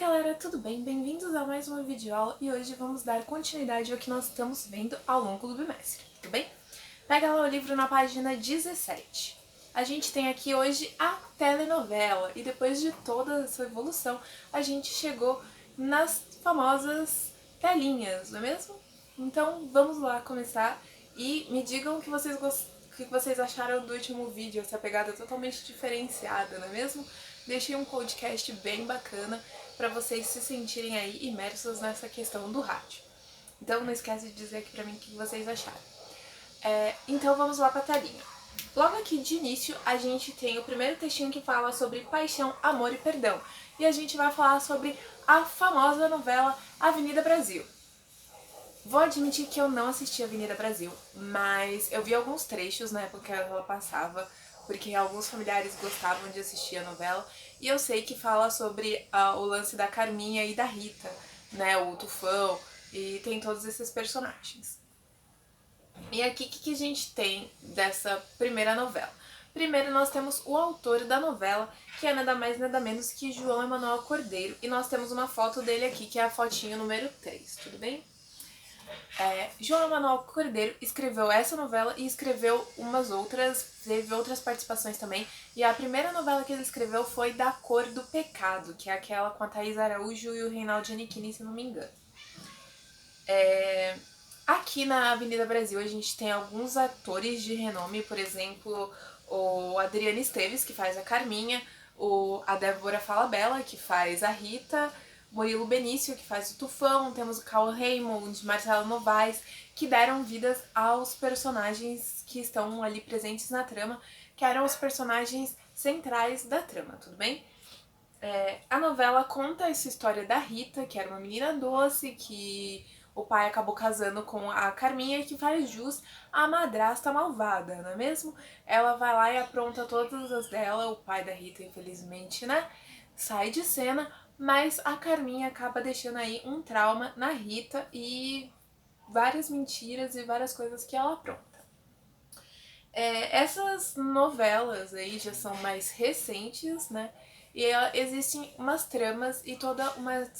galera, tudo bem? Bem-vindos a mais uma videoaula e hoje vamos dar continuidade ao que nós estamos vendo ao longo do bimestre, tudo bem? Pega lá o livro na página 17. A gente tem aqui hoje a telenovela e depois de toda essa evolução a gente chegou nas famosas telinhas, não é mesmo? Então vamos lá começar e me digam o que vocês acharam do último vídeo, essa pegada totalmente diferenciada, não é mesmo? Deixei um podcast bem bacana para vocês se sentirem aí imersos nessa questão do rádio. Então não esquece de dizer aqui pra mim o que vocês acharam. Então vamos lá pra telinha. Logo aqui de início a gente tem o primeiro textinho que fala sobre paixão, amor e perdão. E a gente vai falar sobre a famosa novela Avenida Brasil. Vou admitir que eu não assisti Avenida Brasil, mas eu vi alguns trechos na época que ela passava, porque alguns familiares gostavam de assistir a novela, e eu sei que fala sobre o lance da Carminha e da Rita, né, o Tufão, e tem todos esses personagens. E aqui o que a gente tem dessa primeira novela? Primeiro nós temos o autor da novela, que é nada mais nada menos que João Emanuel Cordeiro, e nós temos uma foto dele aqui, que é a fotinho número 3, tudo bem? João Emanuel Cordeiro escreveu essa novela e escreveu umas outras, teve outras participações também. E a primeira novela que ele escreveu foi Da Cor do Pecado, que é aquela com a Thaís Araújo e o Reinaldo Giannichini, se não me engano. Aqui na Avenida Brasil a gente tem alguns atores de renome, por exemplo, o Adriano Esteves, que faz a Carminha, a Débora Falabella, que faz a Rita, Murilo Benício, que faz o Tufão, temos o Cauã Raymond, Marcelo Novaes, que deram vidas aos personagens que estão ali presentes na trama, que eram os personagens centrais da trama, tudo bem? A novela conta essa história da Rita, que era uma menina doce, que o pai acabou casando com a Carminha, que faz jus à madrasta malvada, não é mesmo? Ela vai lá e apronta todas as dela, o pai da Rita, infelizmente, né, sai de cena, mas a Carminha acaba deixando aí um trauma na Rita e várias mentiras e várias coisas que ela apronta. Essas novelas aí já são mais recentes, né? E existem umas tramas e toda uma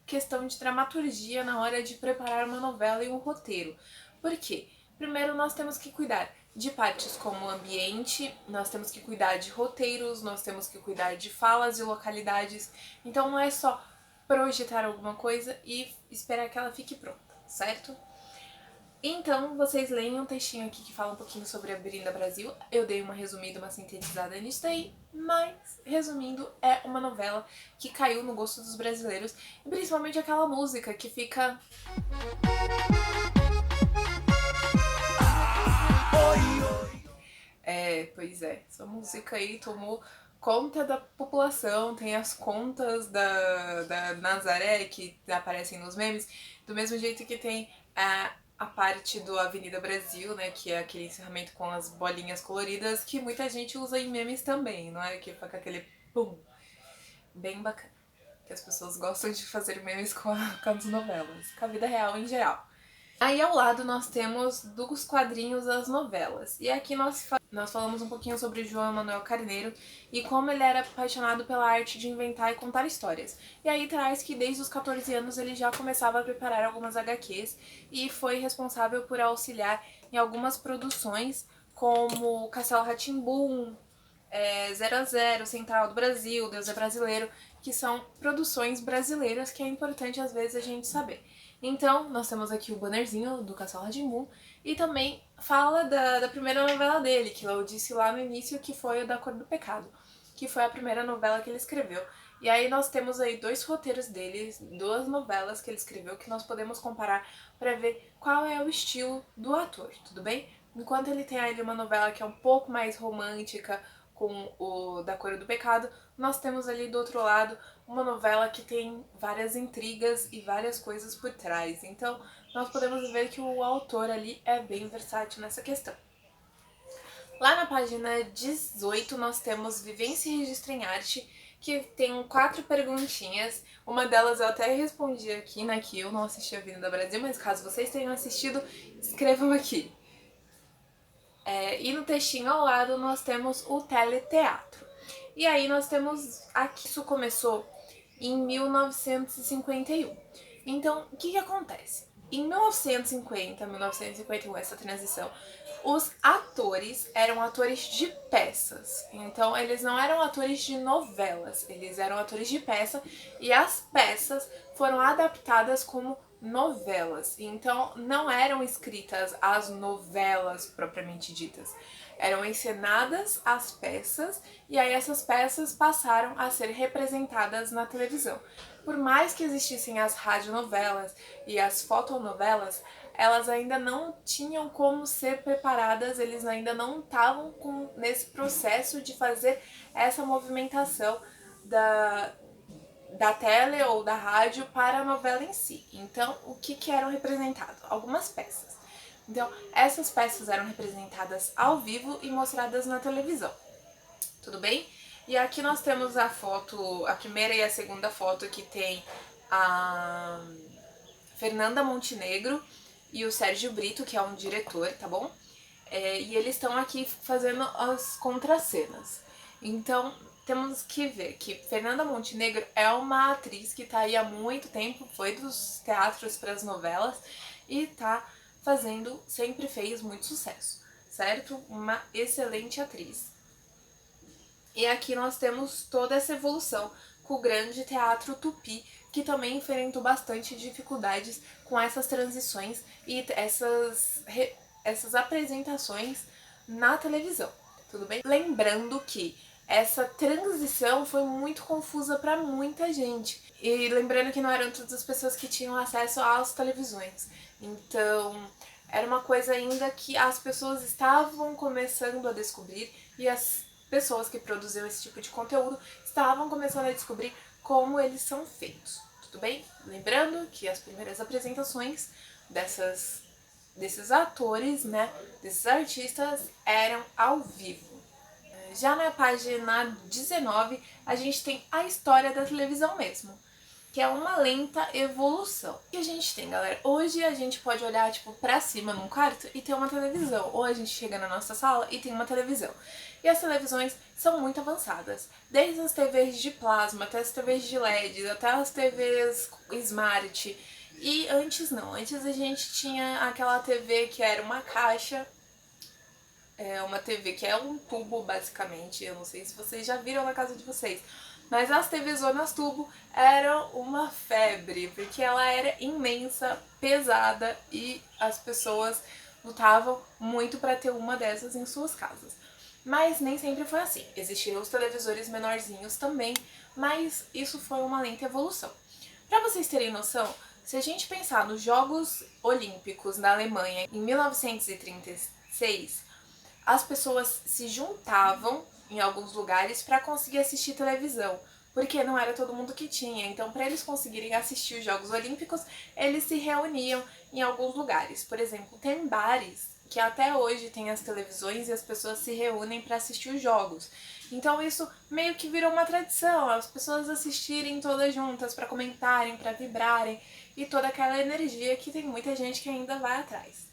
questão de dramaturgia na hora de preparar uma novela e um roteiro. Por quê? Primeiro nós temos que cuidar de partes como ambiente, nós temos que cuidar de roteiros, nós temos que cuidar de falas e localidades. Então não é só projetar alguma coisa e esperar que ela fique pronta, certo? Então, vocês leem um textinho aqui que fala um pouquinho sobre a Avenida Brasil. Eu dei uma resumida, uma sintetizada nisso daí, mas, resumindo, é uma novela que caiu no gosto dos brasileiros, e principalmente aquela música que fica... Pois é, essa música aí tomou conta da população, tem as contas da Nazaré que aparecem nos memes, do mesmo jeito que tem a parte do Avenida Brasil, né, que é aquele encerramento com as bolinhas coloridas, que muita gente usa em memes também, não é? Que fica aquele pum, bem bacana. Que as pessoas gostam de fazer memes com as novelas, com a vida real em geral. Aí ao lado nós temos dos quadrinhos as novelas. E aqui nós falamos um pouquinho sobre João Emanuel Carneiro e como ele era apaixonado pela arte de inventar e contar histórias. E aí traz que desde os 14 anos ele já começava a preparar algumas HQs e foi responsável por auxiliar em algumas produções como Castelo Rá-Tim-Bum, 0 a 0, Central do Brasil, Deus é Brasileiro, que são produções brasileiras que é importante às vezes a gente saber. Então, nós temos aqui o bannerzinho do Castelo Rá-Tim-Bum e também fala da primeira novela dele, que eu disse lá no início que foi o Da Cor do Pecado, que foi a primeira novela que ele escreveu. E aí nós temos aí dois roteiros dele, duas novelas que ele escreveu que nós podemos comparar para ver qual é o estilo do ator, tudo bem? Enquanto ele tem aí uma novela que é um pouco mais romântica, com o Da Cor do Pecado, nós temos ali do outro lado uma novela que tem várias intrigas e várias coisas por trás. Então, nós podemos ver que o autor ali é bem versátil nessa questão. Lá na página 18 nós temos Vivência e Registro em Arte, que tem 4 perguntinhas. Uma delas eu até respondi aqui, né, que eu não assisti a Avenida Brasil, mas caso vocês tenham assistido, escrevam aqui. E no textinho ao lado nós temos o teleteatro. E aí nós temos, aqui isso começou em 1951. Então, o que acontece? Em 1950, 1951, essa transição, os atores eram atores de peças. Então, eles não eram atores de novelas, eles eram atores de peça e as peças foram adaptadas como novelas. Então, não eram escritas as novelas propriamente ditas. Eram encenadas as peças e aí essas peças passaram a ser representadas na televisão. Por mais que existissem as radionovelas e as fotonovelas, elas ainda não tinham como ser preparadas, eles ainda não estavam nesse processo de fazer essa movimentação da tele ou da rádio para a novela em si. Então, o que eram representados? Algumas peças. Então, essas peças eram representadas ao vivo e mostradas na televisão. Tudo bem? E aqui nós temos a foto, a primeira e a segunda foto, que tem a Fernanda Montenegro e o Sérgio Brito, que é um diretor, tá bom? E eles estão aqui fazendo as contracenas. Então, temos que ver que Fernanda Montenegro é uma atriz que tá aí há muito tempo, foi dos teatros para as novelas e tá fazendo, sempre fez muito sucesso, certo? Uma excelente atriz. E aqui nós temos toda essa evolução com o Grande Teatro Tupi, que também enfrentou bastante dificuldades com essas transições e essas apresentações na televisão, tudo bem? Lembrando que essa transição foi muito confusa para muita gente. E lembrando que não eram todas as pessoas que tinham acesso às televisões. Então, era uma coisa ainda que as pessoas estavam começando a descobrir e as pessoas que produziam esse tipo de conteúdo estavam começando a descobrir como eles são feitos, tudo bem? Lembrando que as primeiras apresentações desses atores, né, desses artistas, eram ao vivo. Já na página 19, a gente tem a história da televisão mesmo, que é uma lenta evolução. O que a gente tem, galera? Hoje a gente pode olhar, tipo, pra cima num quarto e ter uma televisão. Ou a gente chega na nossa sala e tem uma televisão. E as televisões são muito avançadas. Desde as TVs de plasma, até as TVs de LED, até as TVs Smart. E antes não. Antes a gente tinha aquela TV que era uma caixa. Uma TV que é um tubo, basicamente. Eu não sei se vocês já viram na casa de vocês. Mas as TVs zonas tubo eram uma febre, porque ela era imensa, pesada e as pessoas lutavam muito para ter uma dessas em suas casas. Mas nem sempre foi assim. Existiram os televisores menorzinhos também, mas isso foi uma lenta evolução. Para vocês terem noção, se a gente pensar nos Jogos Olímpicos na Alemanha em 1936, as pessoas se juntavam em alguns lugares para conseguir assistir televisão, porque não era todo mundo que tinha. Então, para eles conseguirem assistir os Jogos Olímpicos, eles se reuniam em alguns lugares. Por exemplo, tem bares que até hoje tem as televisões e as pessoas se reúnem para assistir os jogos. Então isso meio que virou uma tradição, as pessoas assistirem todas juntas para comentarem, para vibrarem e toda aquela energia que tem muita gente que ainda vai atrás.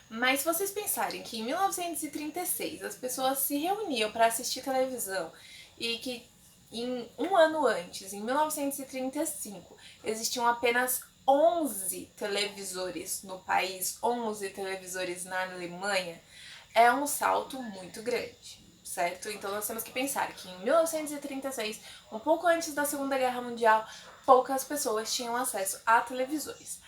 Mas se vocês pensarem que em 1936 as pessoas se reuniam para assistir televisão e que em um ano antes, em 1935, existiam apenas 11 televisores no país, 11 televisores na Alemanha, é um salto muito grande, certo? Então nós temos que pensar que em 1936, um pouco antes da Segunda Guerra Mundial, poucas pessoas tinham acesso a televisores.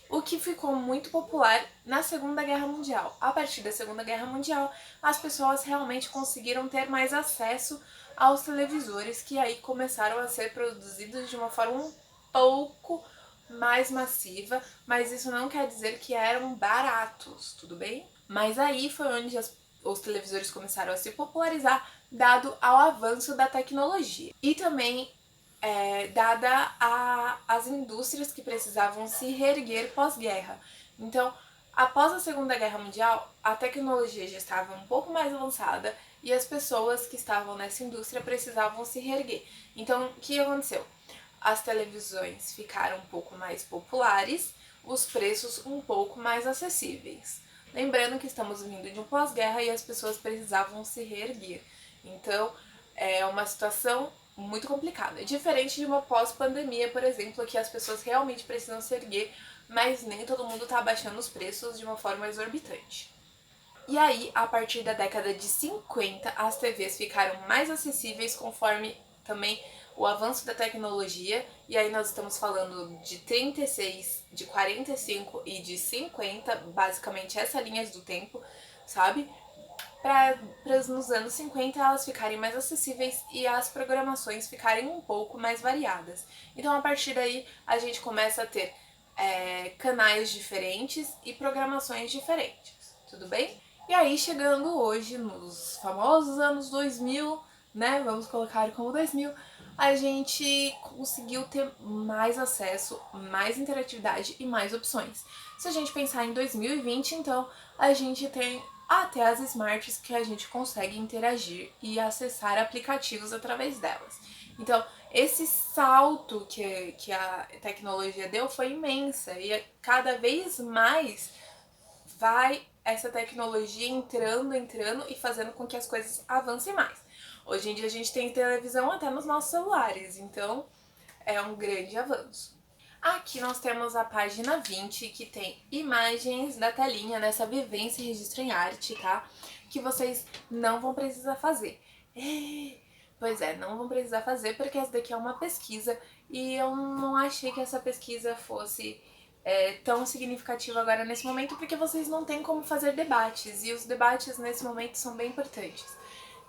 O que ficou muito popular na Segunda Guerra Mundial. A partir da Segunda Guerra Mundial, as pessoas realmente conseguiram ter mais acesso aos televisores, que aí começaram a ser produzidos de uma forma um pouco mais massiva, mas isso não quer dizer que eram baratos, tudo bem? Mas aí foi onde os televisores começaram a se popularizar, dado ao avanço da tecnologia. E também dada as indústrias que precisavam se reerguer pós-guerra. Então, após a Segunda Guerra Mundial, a tecnologia já estava um pouco mais avançada e as pessoas que estavam nessa indústria precisavam se reerguer. Então, o que aconteceu? As televisões ficaram um pouco mais populares, os preços um pouco mais acessíveis. Lembrando que estamos vindo de um pós-guerra e as pessoas precisavam se reerguer. Então, é uma situação muito complicado. É diferente de uma pós-pandemia, por exemplo, que as pessoas realmente precisam se erguer, mas nem todo mundo tá abaixando os preços de uma forma exorbitante. E aí, a partir da década de 50, as TVs ficaram mais acessíveis conforme também o avanço da tecnologia, e aí nós estamos falando de 36, de 45 e de 50, basicamente essa linha do tempo, sabe? Para nos anos 50 elas ficarem mais acessíveis e as programações ficarem um pouco mais variadas. Então, a partir daí, a gente começa a ter canais diferentes e programações diferentes, tudo bem? E aí, chegando hoje, nos famosos anos 2000, né, vamos colocar como 2000, a gente conseguiu ter mais acesso, mais interatividade e mais opções. Se a gente pensar em 2020, então, a gente tem até as smarts que a gente consegue interagir e acessar aplicativos através delas. Então, esse salto que a tecnologia deu foi imensa e cada vez mais vai essa tecnologia entrando e fazendo com que as coisas avancem mais. Hoje em dia a gente tem televisão até nos nossos celulares, então é um grande avanço. Aqui nós temos a página 20, que tem imagens da telinha nessa vivência e registro em arte, tá? Que vocês não vão precisar fazer. Pois é, não vão precisar fazer porque essa daqui é uma pesquisa e eu não achei que essa pesquisa fosse tão significativa agora nesse momento porque vocês não têm como fazer debates e os debates nesse momento são bem importantes.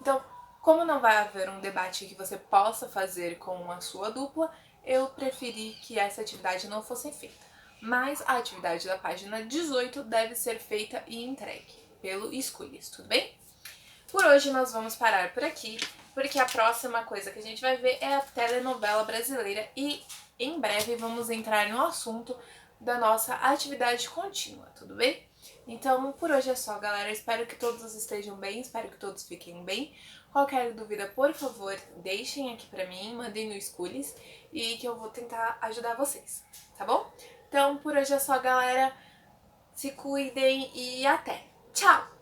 Então, como não vai haver um debate que você possa fazer com a sua dupla, eu preferi que essa atividade não fosse feita. Mas a atividade da página 18 deve ser feita e entregue pelo Escolhas, tudo bem? Por hoje nós vamos parar por aqui, porque a próxima coisa que a gente vai ver é a telenovela brasileira e em breve vamos entrar no assunto da nossa atividade contínua, tudo bem? Então, por hoje é só, galera. Espero que todos estejam bem, espero que todos fiquem bem. Qualquer dúvida, por favor, deixem aqui pra mim, mandem no Schools e que eu vou tentar ajudar vocês, tá bom? Então, por hoje é só, galera. Se cuidem e até! Tchau!